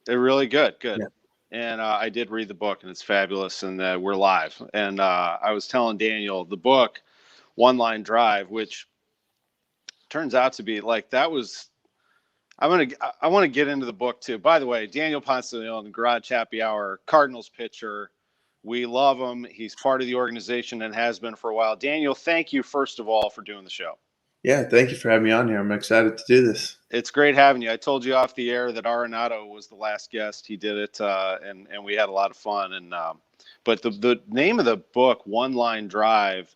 They're really good. Good. Yeah. And I did read the book, and it's fabulous. And we're live. And I was telling Daniel the book, One Line Drive, which turns out to be like that was. I want to get into the book too. By the way, Daniel Ponce de Leon, the Garage Happy Hour, Cardinals pitcher. We love him. He's part of the organization and has been for a while. Daniel, thank you first of all for doing the show. Yeah, thank you for having me on here. I'm excited to do this. It's great having you. I told you off the air that Arenado was the last guest. He did it, and we had a lot of fun. And but the name of the book, One Line Drive,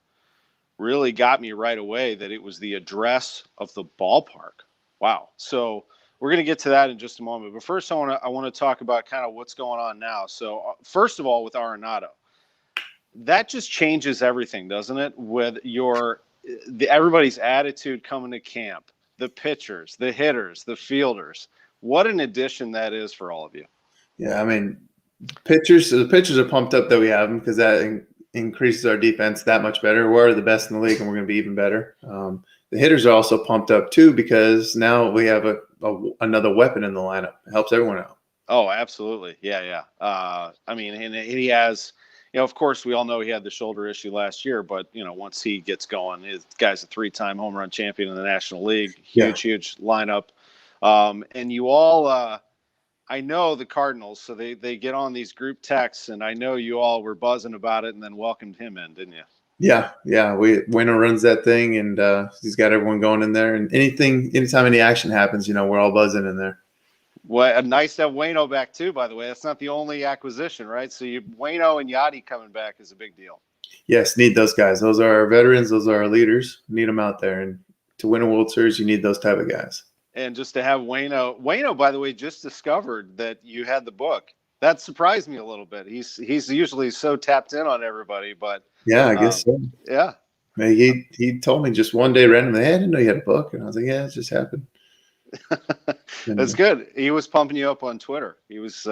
really got me right away. That it was the address of the ballpark. Wow. So we're going to get to that in just a moment. But first, I want to talk about kind of what's going on now. So first of all, with Arenado, that just changes everything, doesn't it? With everybody's attitude coming to camp, the pitchers, the hitters, the fielders. What an addition that is for all of you. Yeah, I mean, the pitchers are pumped up that we have them because that increases our defense that much better. We're the best in the league, and we're going to be even better. The hitters are also pumped up too because now we have another weapon in the lineup. It helps everyone out. Oh, absolutely. Yeah. I mean, and he has. Of course, we all know he had the shoulder issue last year, but, once he gets going, this guy's a 3-time home run champion in the National League. Huge lineup. And you all, I know the Cardinals, so they get on these group texts, and I know you all were buzzing about it and then welcomed him in, didn't you? Yeah. Wayno runs that thing, and he's got everyone going in there. And anytime any action happens, we're all buzzing in there. Well, nice to have Wayno back too, by the way. That's not the only acquisition, right? So Wayno and Yachty coming back is a big deal. Yes, need those guys. Those are our veterans. Those are our leaders. Need them out there. And to win a World Series, you need those type of guys. And just to have Wayno, by the way, just discovered that you had the book. That surprised me a little bit. He's usually so tapped in on everybody, but yeah, I guess so. Yeah. He told me just one day randomly, hey, I didn't know you had a book. And I was like, yeah, it just happened. That's good. He was pumping you up on Twitter. He was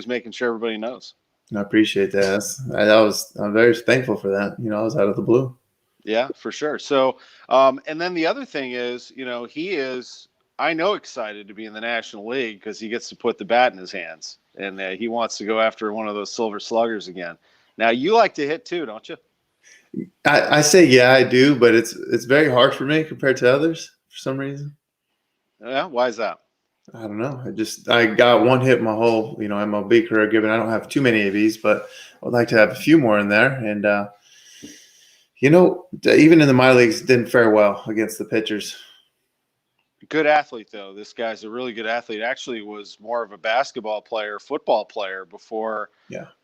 making sure everybody knows. I appreciate that. I'm very thankful for that. I was out of the blue. Yeah, for sure. So, and then the other thing is, he is, I know, excited to be in the National League because he gets to put the bat in his hands, and he wants to go after one of those silver sluggers again. Now, you like to hit too, don't you? I say, yeah, I do, but it's very hard for me compared to others for some reason. Yeah, why is that? I don't know. I got one hit my whole, MLB career, given I don't have too many ABs, but I'd like to have a few more in there. And, even in the minor leagues, didn't fare well against the pitchers. Good athlete, though. This guy's a really good athlete. Actually was more of a basketball player, football player before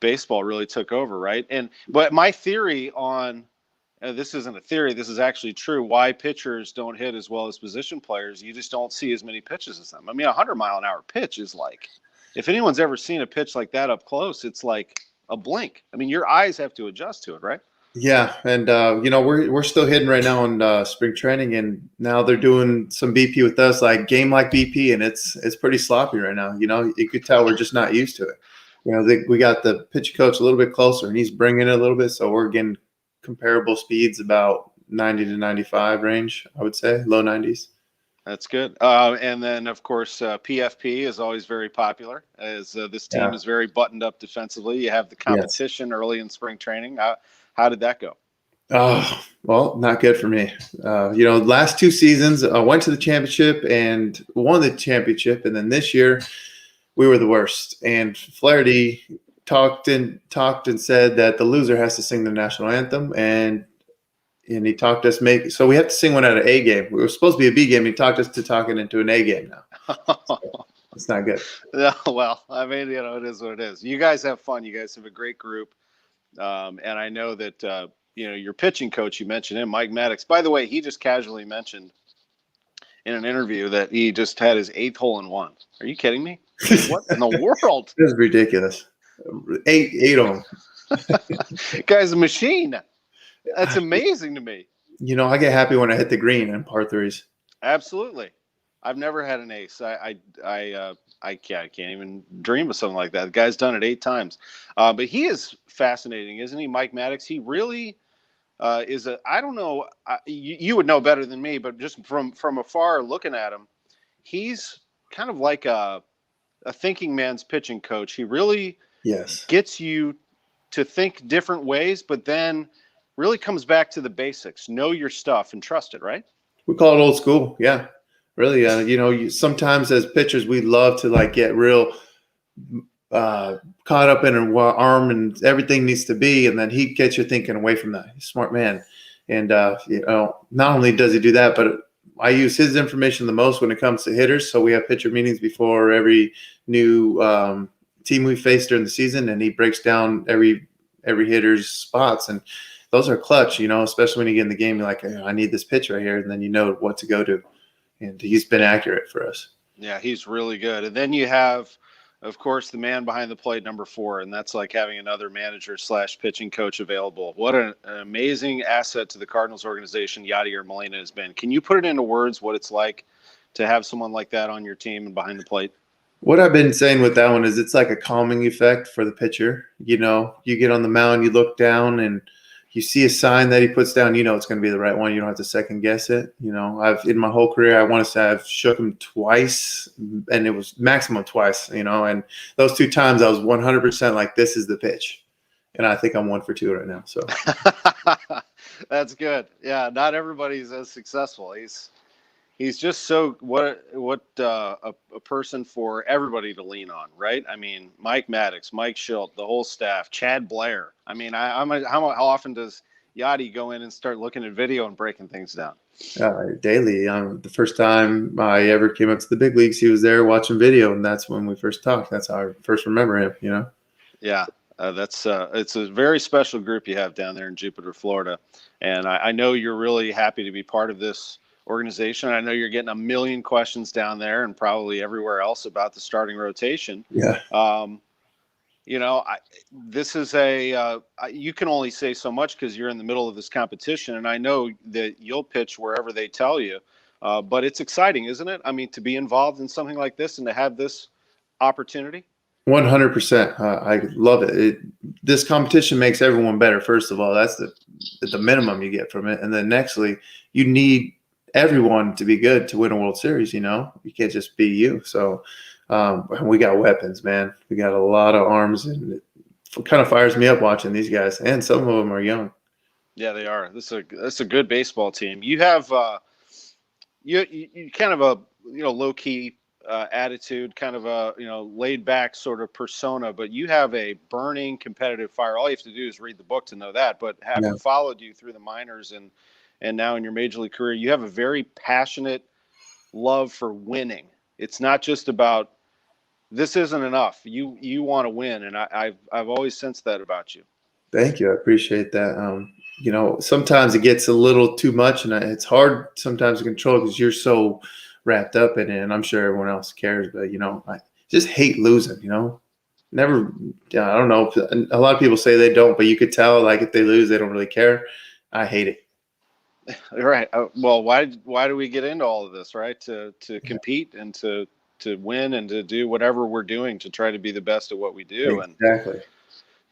baseball really took over, right? But my theory on this isn't a theory. This is actually true. Why pitchers don't hit as well as position players? You just don't see as many pitches as them. I mean, 100-mile-an-hour pitch is like, if anyone's ever seen a pitch like that up close, it's like a blink. I mean, your eyes have to adjust to it, right? Yeah, and we're still hitting right now in spring training, and now they're doing some BP with us, like BP, and it's pretty sloppy right now. You could tell we're just not used to it. We got the pitch coach a little bit closer, and he's bringing it a little bit, so we're getting comparable speeds, about 90 to 95 range, I would say, low 90s. That's good. And then, of course, PFP is always very popular, as this team is very buttoned up defensively. You have the competition early in spring training. How did that go? Oh, well, not good for me. Last 2 seasons, I went to the championship and won the championship, and then this year we were the worst. And Flaherty talked and said that the loser has to sing the national anthem, and he talked us so we have to sing one at an A game. We were supposed to be a B game. And he talked us to talk it into an A game now. So it's not good. Well, I mean, it is what it is. You guys have fun. You guys have a great group, and I know that your pitching coach, you mentioned him, Mike Maddox. By the way, he just casually mentioned in an interview that he just had his 8th hole-in-one. Are you kidding me? What in the world? This is ridiculous. 8 of them. Guy's a machine. That's amazing to me. I get happy when I hit the green in par 3s. Absolutely. I've never had an ace. I can't even dream of something like that. The guy's done it 8 times. But he is fascinating, isn't he, Mike Maddox? He really is I don't know. You would know better than me, but just from afar looking at him, he's kind of like a thinking man's pitching coach. He really Yes. gets you to think different ways, but then really comes back to the basics. Know your stuff and trust it, right? We call it old school. Yeah. Really. Sometimes as pitchers, we love to like get real caught up in an arm and everything needs to be. And then he gets you thinking away from that. He's a smart man. And, not only does he do that, but I use his information the most when it comes to hitters. So we have pitcher meetings before every new team we face during the season, and he breaks down every hitter's spots, and those are clutch. Especially when you get in the game, you're like, hey, I need this pitch right here, and then you know what to go to. And he's been accurate for us. Yeah, he's really good. And then you have, of course, the man behind the plate, number 4, and that's like having another manager / pitching coach available. What an amazing asset to the Cardinals organization Yadier Molina has been. Can you put it into words what it's like to have someone like that on your team and behind the plate? What I've been saying with that one is it's like a calming effect for the pitcher. You get on the mound, you look down, and you see a sign that he puts down, it's going to be the right one. You don't have to second guess it. I've in my whole career, I want to say I've shook him twice, and it was maximum twice, and those 2 times I was 100% like, this is the pitch. And I think I'm 1 for 2 right now. So that's good. Yeah. Not everybody's as successful. He's just so a person for everybody to lean on, right? I mean, Mike Maddox, Mike Schilt, the whole staff, Chad Blair. I mean, how often does Yachty go in and start looking at video and breaking things down? Daily. The first time I ever came up to the big leagues, he was there watching video, and that's when we first talked. That's how I first remember him. Yeah. It's a very special group you have down there in Jupiter, Florida. And I know you're really happy to be part of this organization. I know you're getting a million questions down there and probably everywhere else about the starting rotation. Yeah. This is you can only say so much because you're in the middle of this competition, and I know that you'll pitch wherever they tell you. But it's exciting, isn't it? I mean, to be involved in something like this and to have this opportunity. 100%. I love it. This competition makes everyone better. First of all, that's the minimum you get from it. And then nextly, you need everyone to be good to win a World Series. You can't just be you. So we got weapons, man. We got a lot of arms, and it kind of fires me up watching these guys. And some of them are young. Yeah, they are. That's a good baseball team. You have you kind of a low key attitude, kind of a laid back sort of persona, but you have a burning competitive fire. All you have to do is read the book to know that. But having followed you through the minors and now in your major league career, you have a very passionate love for winning. It's not just about this isn't enough. You want to win, and I've always sensed that about you. Thank you. I appreciate that. Sometimes it gets a little too much, and it's hard sometimes to control because you're so wrapped up in it, and I'm sure everyone else cares. But I just hate losing. Never. I don't know. A lot of people say they don't, but you could tell like if they lose, they don't really care. I hate it. Right. Well, why do we get into all of this, right? To compete and to win and to do whatever we're doing to try to be the best at what we do. Exactly.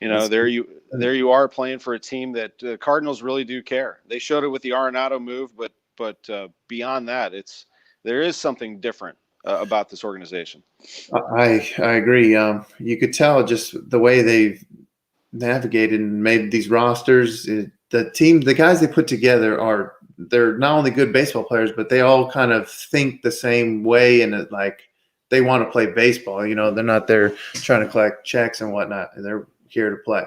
And there you are playing for a team that the Cardinals really do care. They showed it with the Arenado move, but beyond that, there is something different about this organization. I agree. You could tell just the way they've navigated and made these rosters. The guys they put together they're not only good baseball players, but they all kind of think the same way, and they want to play baseball. They're not there trying to collect checks and whatnot. They're here to play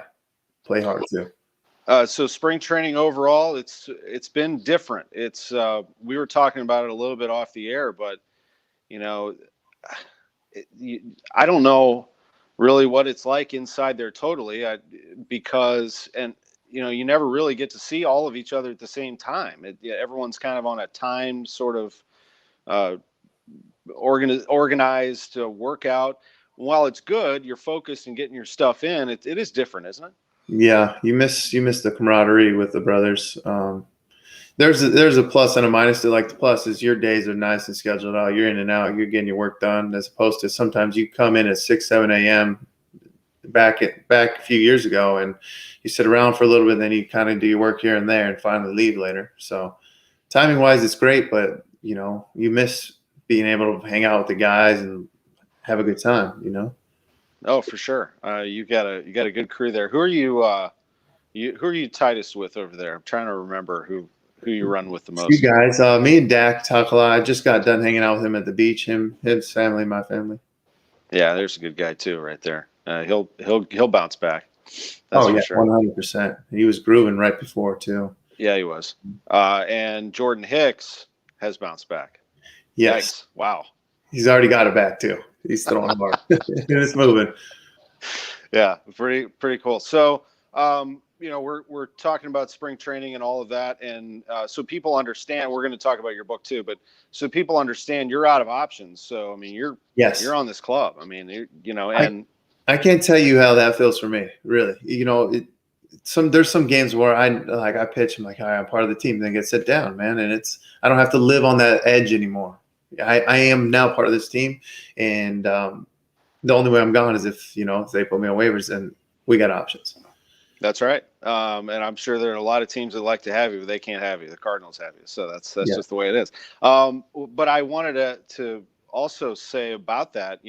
hard too. So spring training overall, it's been different. We were talking about it a little bit off the air, but I don't know really what it's like inside there totally, because you never really get to see all of each other at the same time. Everyone's kind of on a timed sort of organized workout. While it's good, you're focused and getting your stuff in. It is different, isn't it? Yeah, you miss the camaraderie with the brothers. There's a plus and a minus to the plus is your days are nice and scheduled out. You're in and out. You're getting your work done, as opposed to sometimes you come in at 6, 7 a.m. back a few years ago, and you sit around for a little bit, and then you kind of do your work here and there, and finally leave later. So timing wise, it's great, but you miss being able to hang out with the guys and have a good time, you know. Oh, for sure. You got a good crew there. Who are you tightest with over there? I'm trying to remember who you run with the Few most. guys, me and Dak talk a lot. I just got done hanging out with him at the beach. His family, my family. Yeah, there's a good guy too, right there. He'll bounce back. That's Oh for yeah, sure. 100%. He was grooving right before too. Yeah, he was. And Jordan Hicks has bounced back. Yes, Yikes! Wow. he's already got it back too. He's throwing hard. It's moving. Yeah, pretty cool. So, we're talking about spring training and all of that, and so people understand. We're going to talk about your book too, but so people understand you're out of options. So, I mean, you're Yes, on this club. I mean, and I can't tell you how that feels for me. Really, there's some games where I pitch. I'm like, all right, I'm part of the team. Then get sit down, man, and I don't have to live on that edge anymore. I am now part of this team, and the only way I'm gone is if they put me on waivers, and we got options. that's right. And I'm sure there are a lot of teams that like to have you, but they can't have you. The Cardinals have you, so that's Yeah. just the way it is. But I wanted to also say about that,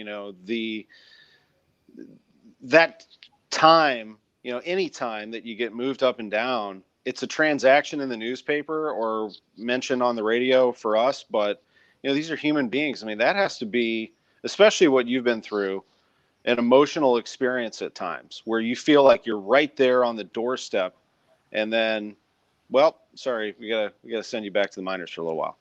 that time, any time that you get moved up and down, it's a transaction in the newspaper or mentioned on the radio for us. But these are human beings. I mean, that has to be, especially what you've been through, an emotional experience at times where you feel like you're right there on the doorstep, and then, well, sorry, we gotta send you back to the minors for a little while.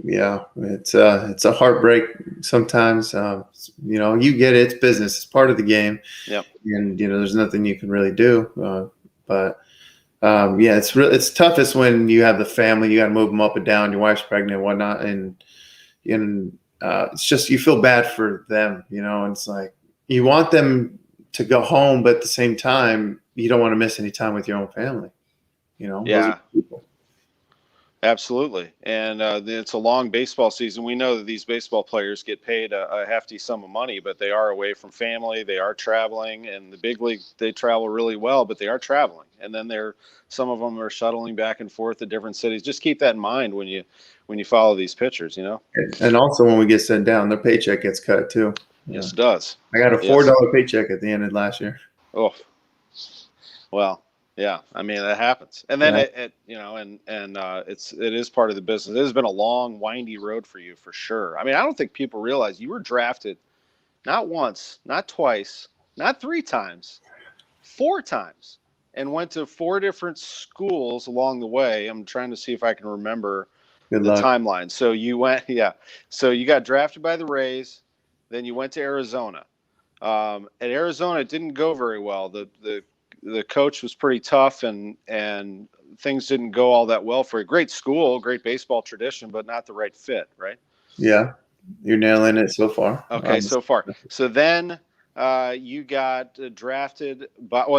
Yeah, it's a heartbreak sometimes. You get it. It's business. It's part of the game. Yep. And there's nothing you can really do. But yeah, it's toughest when you have the family. You got to move them up and down. Your wife's pregnant and whatnot, and it's just you feel bad for them. And it's like you want them to go home, but at the same time, you don't want to miss any time with your own family. Those Yeah. are people. Absolutely, and it's a long baseball season. We know that these baseball players get paid a hefty sum of money, but they are away from family. They are traveling, and the big league they travel really well, but they are traveling. And then some of them are shuttling back and forth to different cities. Just keep that in mind when you follow these pitchers. And also when we get sent down, their paycheck gets cut too. Yes, it does. I got a Yes. $4 paycheck at the end of last year. Oh, well, yeah. I mean, that happens, and then it is part of the business. It has been a long, windy road for you, for sure. I mean, I don't think people realize you were drafted not once, not twice, not 3 times, 4 times, and went to 4 different schools along the way. I'm trying to see if I can remember Good the luck. timeline. So you went, yeah. So you got drafted by the Rays, then you went to Arizona. At Arizona, it didn't go very well. The coach was pretty tough, and things didn't go all that well for a great school, great baseball tradition, but not the right fit, right? Yeah, you're nailing it so far. Okay, so far. So then you got drafted,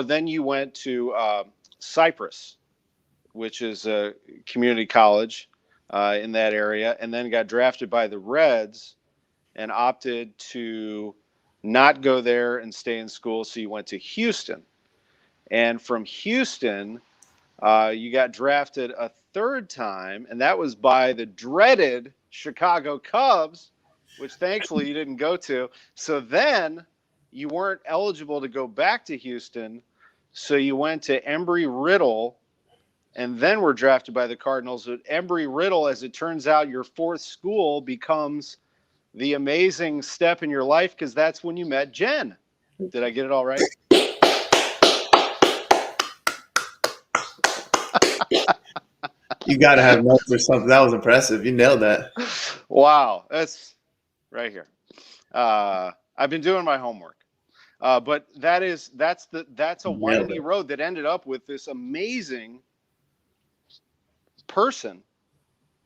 then you went to Cypress, which is a community college in that area, and then got drafted by the Reds and opted to not go there and stay in school. So you went to Houston. And from Houston, you got drafted a third time, and that was by the dreaded Chicago Cubs, which thankfully you didn't go to. So then you weren't eligible to go back to Houston. So you went to Embry-Riddle, and then were drafted by the Cardinals. At Embry-Riddle, as it turns out, your fourth school becomes the amazing step in your life because that's when you met Jen. Did I get it all right? You got to have notes or something. That was impressive. You nailed that. Wow, that's right here. I've been doing my homework, but that's a windy road that ended up with this amazing person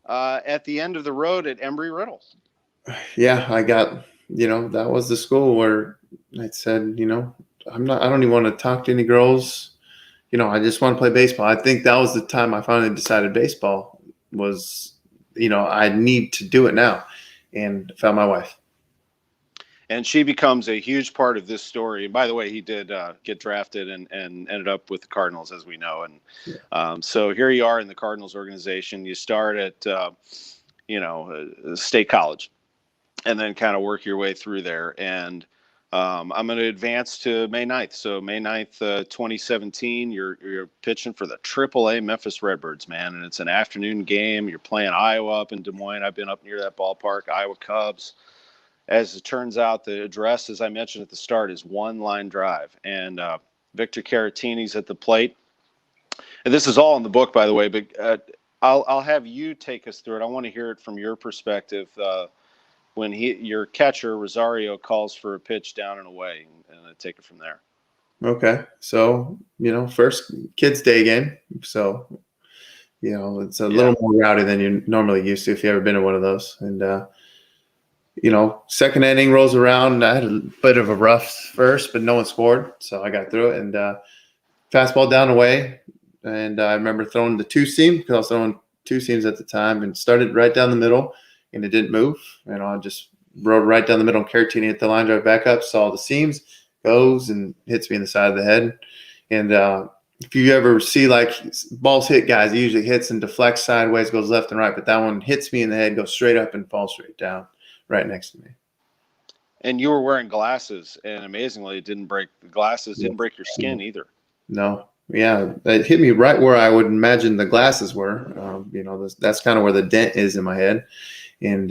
at the end of the road at Embry-Riddle. Yeah, I got, that was the school where I said, I don't even want to talk to any girls. I just want to play baseball. I think that was the time I finally decided baseball was, I need to do it now, and found my wife. And she becomes a huge part of this story. And by the way, he did get drafted and ended up with the Cardinals, as we know. And so here you are in the Cardinals organization. You start at, State College. and then kind of work your way through there. And I'm going to advance to May 9th. So May 9th, 2017, you're pitching for the AAA Memphis Redbirds, man. And it's an afternoon game. You're playing Iowa up in Des Moines. I've been up near that ballpark, Iowa Cubs. As it turns out, the address, as I mentioned at the start, is One Line Drive. And Victor Caratini's at the plate. And this is all in the book, by the way, but I'll have you take us through it. I want to hear it from your perspective. When your catcher Rosario calls for a pitch down and away, and I take it from there. Okay. So, first kids' day game. So, it's a little more rowdy than you're normally used to if you've ever been to one of those. And, second inning rolls around. I had a bit of a rough first, but no one scored. So I got through it. And fastball down away. And I remember throwing the two seam because I was throwing two seams at the time and started right down the middle. And it didn't move. I just rode right down the middle. And Caratini hit the line drive back up, saw the seams, goes and hits me in the side of the head. And if you ever see like balls hit guys, it usually hits and deflects sideways, goes left and right. But that one hits me in the head, goes straight up and falls straight down right next to me. And you were wearing glasses, and amazingly, it didn't break the glasses, didn't break your skin either. No. Yeah, it hit me right where I would imagine the glasses were. That's kind of where the dent is in my head. And,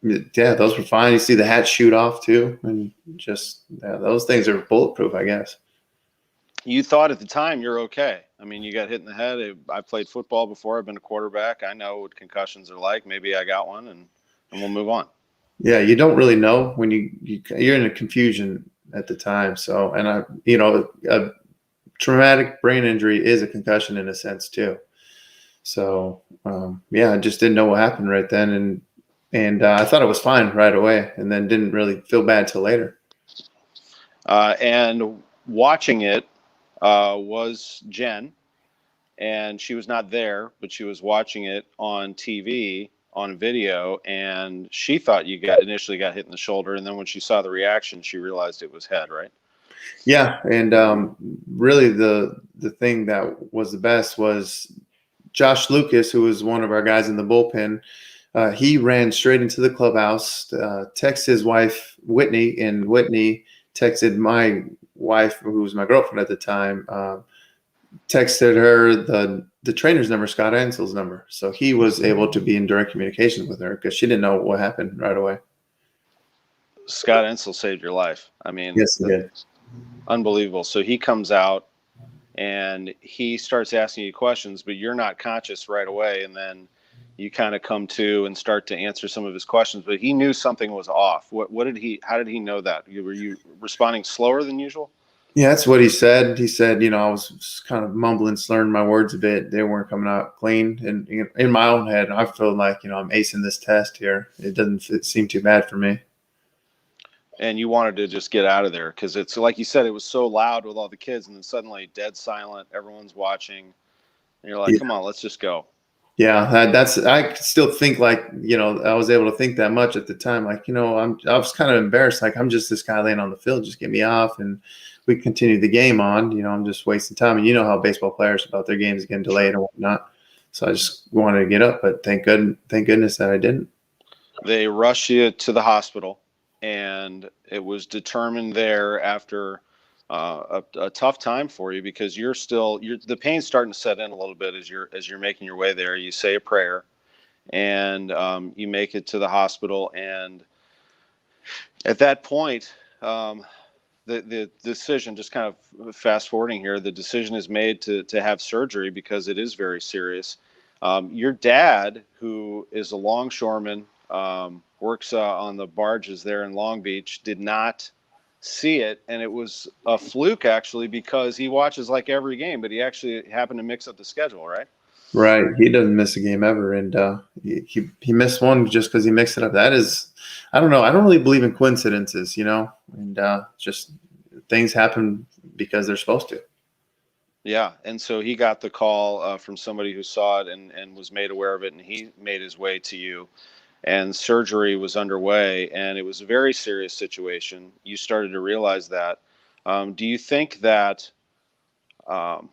those were fine. You see the hat shoot off too. And just, those things are bulletproof, I guess. You thought at the time you're okay. I mean, you got hit in the head. I played football before. I've been a quarterback. I know what concussions are like. Maybe I got one, and we'll move on. Yeah, you don't really know when you're in a confusion at the time. So, and a traumatic brain injury is a concussion in a sense too. So, I just didn't know what happened right then. And I thought it was fine right away and then didn't really feel bad till later. And watching it was Jen, and she was not there, but she was watching it on TV, on video, and she thought you initially got hit in the shoulder. And then when she saw the reaction, she realized it was head, right? Yeah. And really the thing that was the best was Josh Lucas, who was one of our guys in the bullpen. He ran straight into the clubhouse, texted his wife, Whitney, and Whitney texted my wife, who was my girlfriend at the time, texted her the trainer's number, Scott Ansel's number. So he was able to be in direct communication with her because she didn't know what happened right away. Scott Ansel saved your life. I mean, yes, he did. Unbelievable. So he comes out and he starts asking you questions, but you're not conscious right away. And then you kind of come to and start to answer some of his questions, but he knew something was off. How did he know that? Were you responding slower than usual? Yeah, that's what he said. He said, I was kind of mumbling, slurring my words a bit. They weren't coming out clean. And in my own head, I feel like, I'm acing this test here. It doesn't seem too bad for me. And you wanted to just get out of there because it's like you said, it was so loud with all the kids, and then suddenly dead silent, everyone's watching, and you're like, come on, let's just go. Yeah, I still think like, I was able to think that much at the time. Like, I was kind of embarrassed. Like, I'm just this guy laying on the field, just get me off. And we continue the game on, I'm just wasting time. And you know how baseball players about their games getting delayed and whatnot. So I just wanted to get up, but thank goodness that I didn't. They rush you to the hospital, and it was determined there after a tough time for you because the pain's starting to set in a little bit as you're making your way there. You say a prayer, and you make it to the hospital. And at that point, the decision, just kind of fast forwarding here, the decision is made to have surgery because it is very serious. Your dad, who is a longshoreman, works on the barges there in Long Beach, did not see it, and it was a fluke actually because he watches like every game, but he actually happened to mix up the schedule, right? Right, he doesn't miss a game ever, and he missed one just because he mixed it up. That is, I don't know. I don't really believe in coincidences, and just things happen because they're supposed to. Yeah, and so he got the call from somebody who saw it and was made aware of it, and he made his way to you. And surgery was underway, and it was a very serious situation. You started to realize that. Do you think that I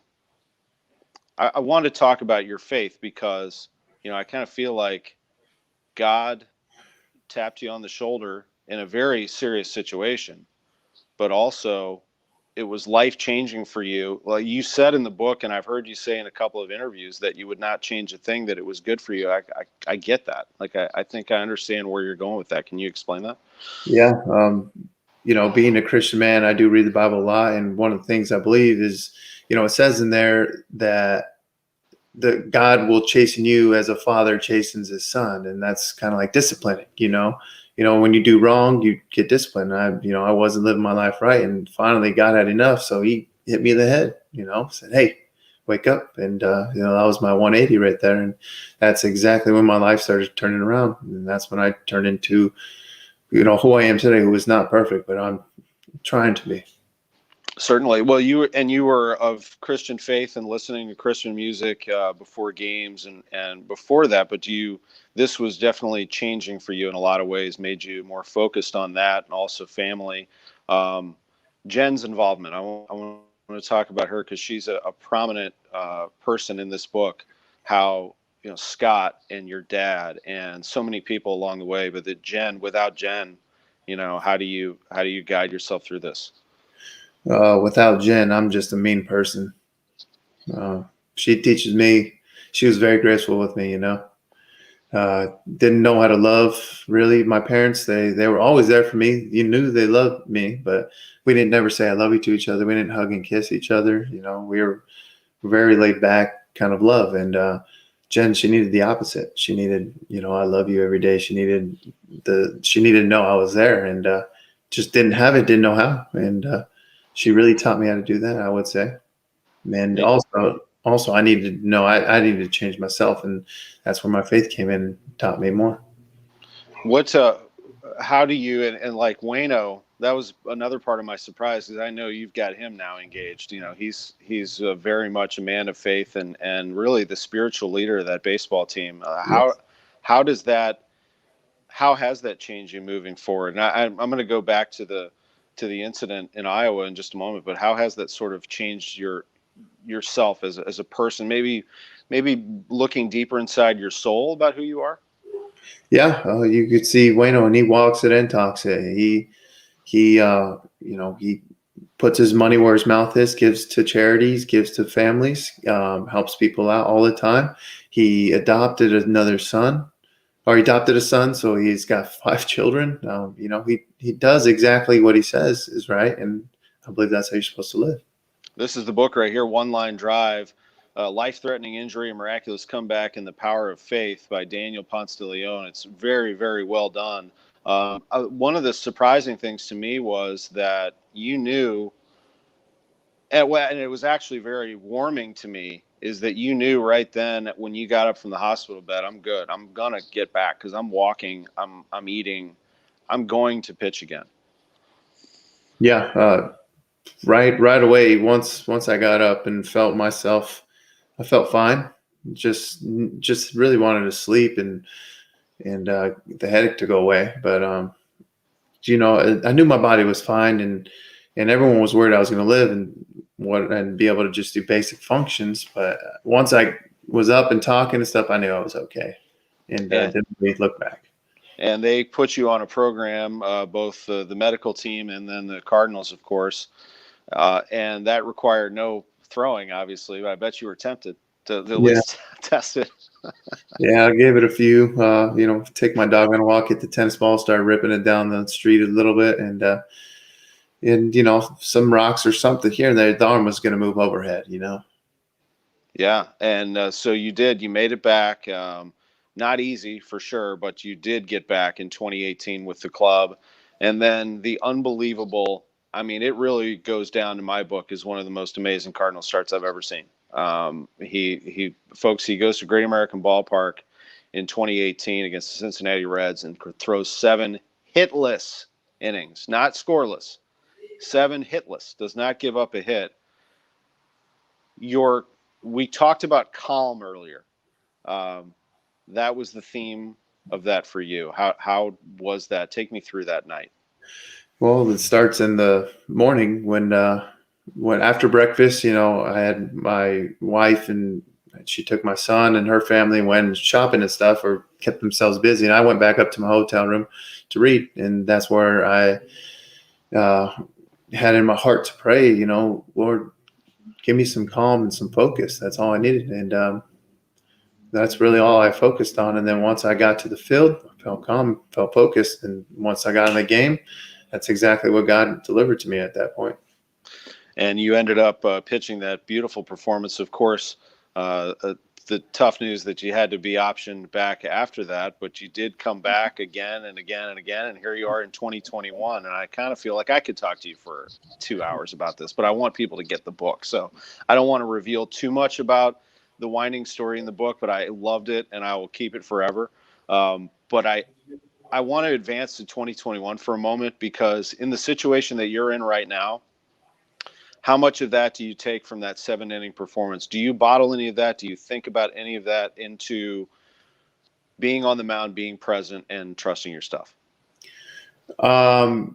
want to talk about your faith because, I kind of feel like God tapped you on the shoulder in a very serious situation, but also it was life changing for you. Well, you said in the book, and I've heard you say in a couple of interviews, that you would not change a thing, that it was good for you. I get that. Like, I think I understand where you're going with that. Can you explain that? Yeah. Being a Christian man, I do read the Bible a lot. And one of the things I believe is, it says in there that the God will chasten you as a father chastens his son. And that's kind of like disciplining, when you do wrong, you get disciplined. I wasn't living my life right. And finally God had enough. So he hit me in the head, said, "Hey, wake up." And, that was my 180 right there. And that's exactly when my life started turning around. And that's when I turned into, who I am today, who is not perfect, but I'm trying to be. Certainly. Well, you were of Christian faith and listening to Christian music before games and before that. But this was definitely changing for you in a lot of ways, made you more focused on that, and also family. Jen's involvement. I want to talk about her because she's a prominent person in this book. How Scott and your dad and so many people along the way, but without Jen, how do you guide yourself through this? Without Jen, I'm just a mean person. She teaches me. She was very graceful with me, didn't know how to love, really. My parents, they were always there for me. You knew they loved me, but we didn't never say I love you to each other. We didn't hug and kiss each other. We were very laid back kind of love. And Jen, she needed the opposite. She needed, I love you every day. She needed to know I was there, and just didn't have it, didn't know how. And she really taught me how to do that, I would say. And also I needed to know I needed to change myself, and that's where my faith came in and taught me more. How do you, and like Wayno, that was another part of my surprise, because I know you've got him now engaged. He's very much a man of faith and really the spiritual leader of that baseball team. Yes. How does that, how has that changed you moving forward? And I'm going to go back to the incident in Iowa in just a moment, but how has that sort of changed yourself as a person? Maybe looking deeper inside your soul about who you are. Yeah, you could see Wayno, and he walks it and talks it. He he puts his money where his mouth is, gives to charities, gives to families, helps people out all the time. He adopted another son, or he adopted a son, so he's got 5 children. He does exactly what he says is right, and I believe that's how you're supposed to live. This is the book right here, One Line Drive, Life-Threatening Injury and Miraculous Comeback in the Power of Faith by Daniel Ponce de Leon. It's very, very well done. One of the surprising things to me was that you knew, and it was actually very warming to me, is that you knew right then when you got up from the hospital bed, I'm good. I'm going to get back because I'm walking, I'm eating, I'm going to pitch again. Yeah, right away. Once I got up and felt myself, I felt fine. Just really wanted to sleep and the headache to go away. But I knew my body was fine, and everyone was worried I was going to live and be able to just do basic functions. But once I was up and talking and stuff, I knew I was okay, and didn't really look back. And they put you on a program, both the medical team and then the Cardinals, of course. And that required no throwing, obviously, but I bet you were tempted to at least test it. Yeah, I gave it a few. Take my dog on a walk, hit the tennis ball, start ripping it down the street a little bit, and some rocks or something here and there. The arm was going to move overhead. Yeah, and so you did. You made it back. Not easy for sure, but you did get back in 2018 with the club, and then the unbelievable. I mean, it really goes down in my book as one of the most amazing Cardinal starts I've ever seen. He goes to Great American Ballpark in 2018 against the Cincinnati Reds and throws 7 hitless innings, not scoreless, 7 hitless, does not give up a hit. We talked about calm earlier. That was the theme of that for you. How was that? Take me through that night. Well, it starts in the morning when after breakfast, I had my wife and she took my son and her family and went shopping and stuff, or kept themselves busy. And I went back up to my hotel room to read. And that's where I had in my heart to pray, Lord, give me some calm and some focus. That's all I needed. And that's really all I focused on. And then once I got to the field, I felt calm, felt focused. And once I got in the game, that's exactly what God delivered to me at that point. And you ended up pitching that beautiful performance. Of course, the tough news that you had to be optioned back after that, but you did come back again and again and again, and here you are in 2021. And I kind of feel like I could talk to you for 2 hours about this, but I want people to get the book. So I don't want to reveal too much about the winding story in the book, but I loved it, and I will keep it forever. But I want to advance to 2021 for a moment, because in the situation that you're in right now, how much of that do you take from that 7-inning performance? Do you bottle any of that? Do you think about any of that into being on the mound, being present, and trusting your stuff? I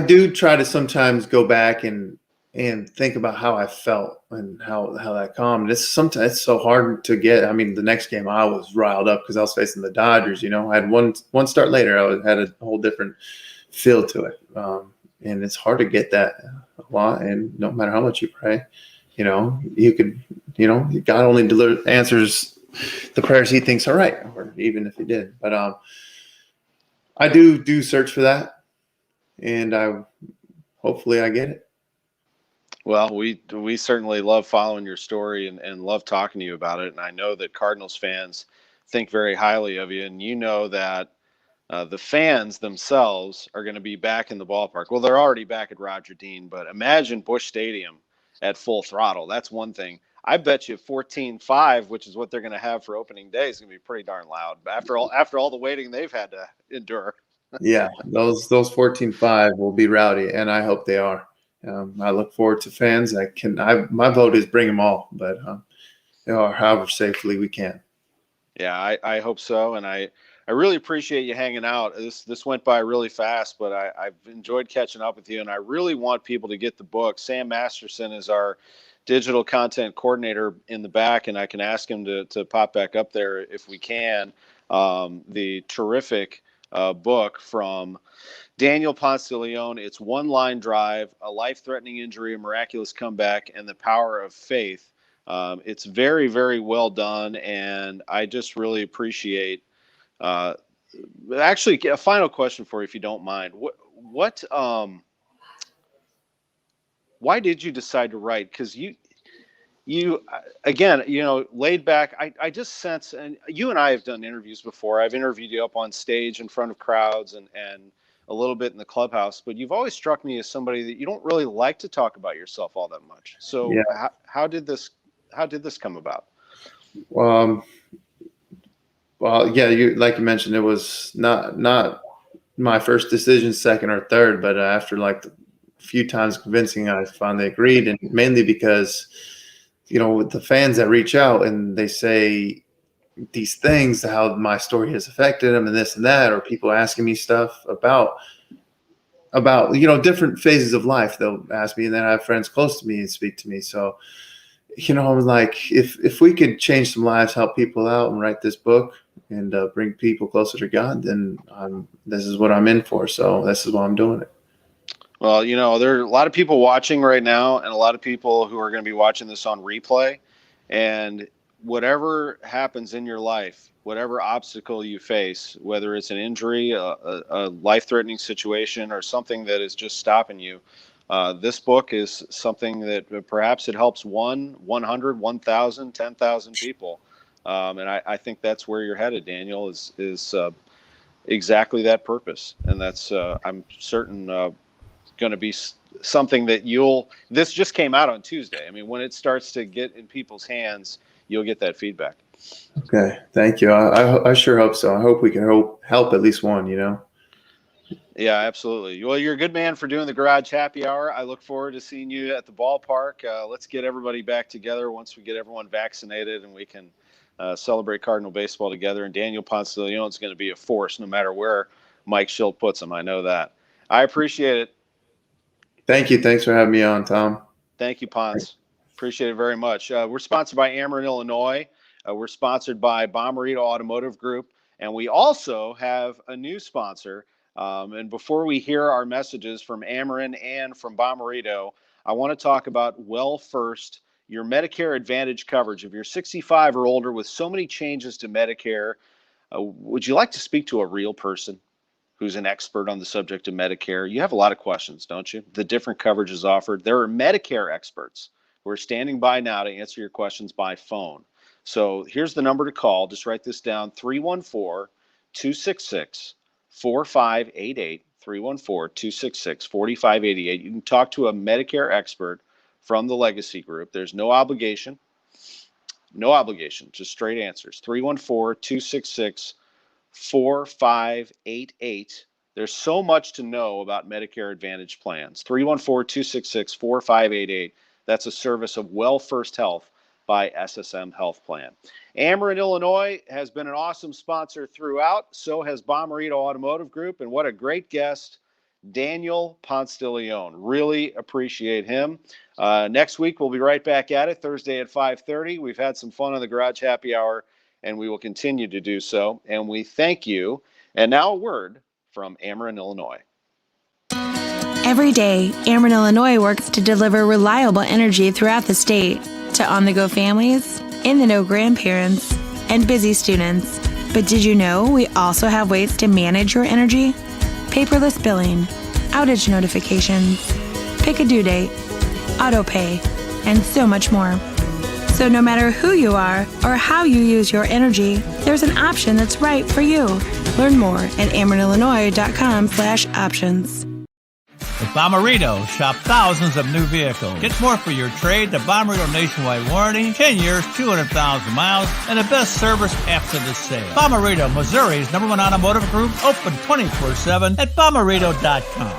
do try to sometimes go back and think about how I felt and how that calm. Sometimes it's so hard to get. I mean, the next game I was riled up because I was facing the Dodgers. I had one start later. I had a whole different feel to it. And it's hard to get that a lot. And no matter how much you pray, you could, God only answers the prayers he thinks are right, or even if he did. But I do search for that, and hopefully I get it. Well, we certainly love following your story and love talking to you about it. And I know that Cardinals fans think very highly of you, and you know that the fans themselves are going to be back in the ballpark. Well, they're already back at Roger Dean, but imagine Busch Stadium at full throttle. That's one thing. I bet you 14-5, which is what they're going to have for opening day, is going to be pretty darn loud. But after all the waiting they've had to endure. Yeah, those 14-5 will be rowdy, and I hope they are. I look forward to fans. My vote is bring them all, but however safely we can. Yeah, I hope so, and I really appreciate you hanging out. This went by really fast, but I've enjoyed catching up with you, and I really want people to get the book. Sam Masterson is our digital content coordinator in the back, and I can ask him to pop back up there if we can. The terrific book from Daniel Ponce de Leon. It's One Line Drive, a life-threatening injury, a miraculous comeback, and the power of faith. It's very, very well done, and I just really appreciate. Actually, a final question for you, if you don't mind. Why did you decide to write? Because you again, laid back. I just sense, and you and I have done interviews before. I've interviewed you up on stage in front of crowds and a little bit in the clubhouse, but you've always struck me as somebody that you don't really like to talk about yourself all that much. So yeah. How did this come about? Well, yeah, like you mentioned, it was not my first decision, second or third, but after like a few times convincing, I finally agreed, and mainly because, with the fans that reach out and they say these things, how my story has affected them and this and that, or people asking me stuff about different phases of life. They'll ask me, and then I have friends close to me and speak to me. So, I was like, if we could change some lives, help people out, and write this book and bring people closer to God, then this is what I'm in for. So this is why I'm doing it. Well, there are a lot of people watching right now, and a lot of people who are going to be watching this on replay. And whatever happens in your life, whatever obstacle you face, whether it's an injury, a life-threatening situation, or something that is just stopping you, this book is something that perhaps it helps 100, 1,000, 10,000 people. And I think that's where you're headed, Daniel, is exactly that purpose. And that's, I'm certain, going to be something that this just came out on Tuesday. I mean, when it starts to get in people's hands, you'll get that feedback. Okay. Thank you. I sure hope so. I hope we can help at least one, Yeah, absolutely. Well, you're a good man for doing the Garage Happy Hour. I look forward to seeing you at the ballpark. Let's get everybody back together once we get everyone vaccinated, and we can celebrate Cardinal baseball together. And Daniel Ponce de Leon is going to be a force no matter where Mike Schilt puts him. I know that. I appreciate it. Thank you. Thanks for having me on, Tom. Thank you, Ponce. Appreciate it very much. We're sponsored by Ameren, Illinois. We're sponsored by Bommarito Automotive Group. And we also have a new sponsor. And before we hear our messages from Ameren and from Bommarito, I want to talk about Well First, your Medicare Advantage coverage. If you're 65 or older with so many changes to Medicare, would you like to speak to a real person who's an expert on the subject of Medicare? You have a lot of questions, don't you? The different coverages offered. There are Medicare experts who are standing by now to answer your questions by phone. So here's the number to call. Just write this down, 314-266-4588, 314-266-4588. You can talk to a Medicare expert from the Legacy Group. There's no obligation, just straight answers. 314-266-4588. There's so much to know about Medicare Advantage plans. 314-266-4588. That's a service of Well First Health by SSM Health Plan. Ameren, Illinois has been an awesome sponsor throughout. So has Bommarito Automotive Group. And what a great guest, Daniel Ponce de Leon. Really appreciate him. Next week, we'll be right back at it, Thursday at 5:30. We've had some fun on the Garage Happy Hour, and we will continue to do so. And we thank you. And now a word from Ameren, Illinois. Every day, Ameren, Illinois works to deliver reliable energy throughout the state to on-the-go families, in-the-know grandparents, and busy students. But did you know we also have ways to manage your energy? Paperless billing, outage notifications, pick a due date, auto pay, and so much more. So no matter who you are or how you use your energy, there's an option that's right for you. Learn more at amerenillinois.com/options. At Bommarito, shop thousands of new vehicles. Get more for your trade, the Bommarito nationwide warranty, 10 years, 200,000 miles, and the best service after the sale. Bommarito, Missouri's #1 automotive group, open 24/7 at bommarito.com.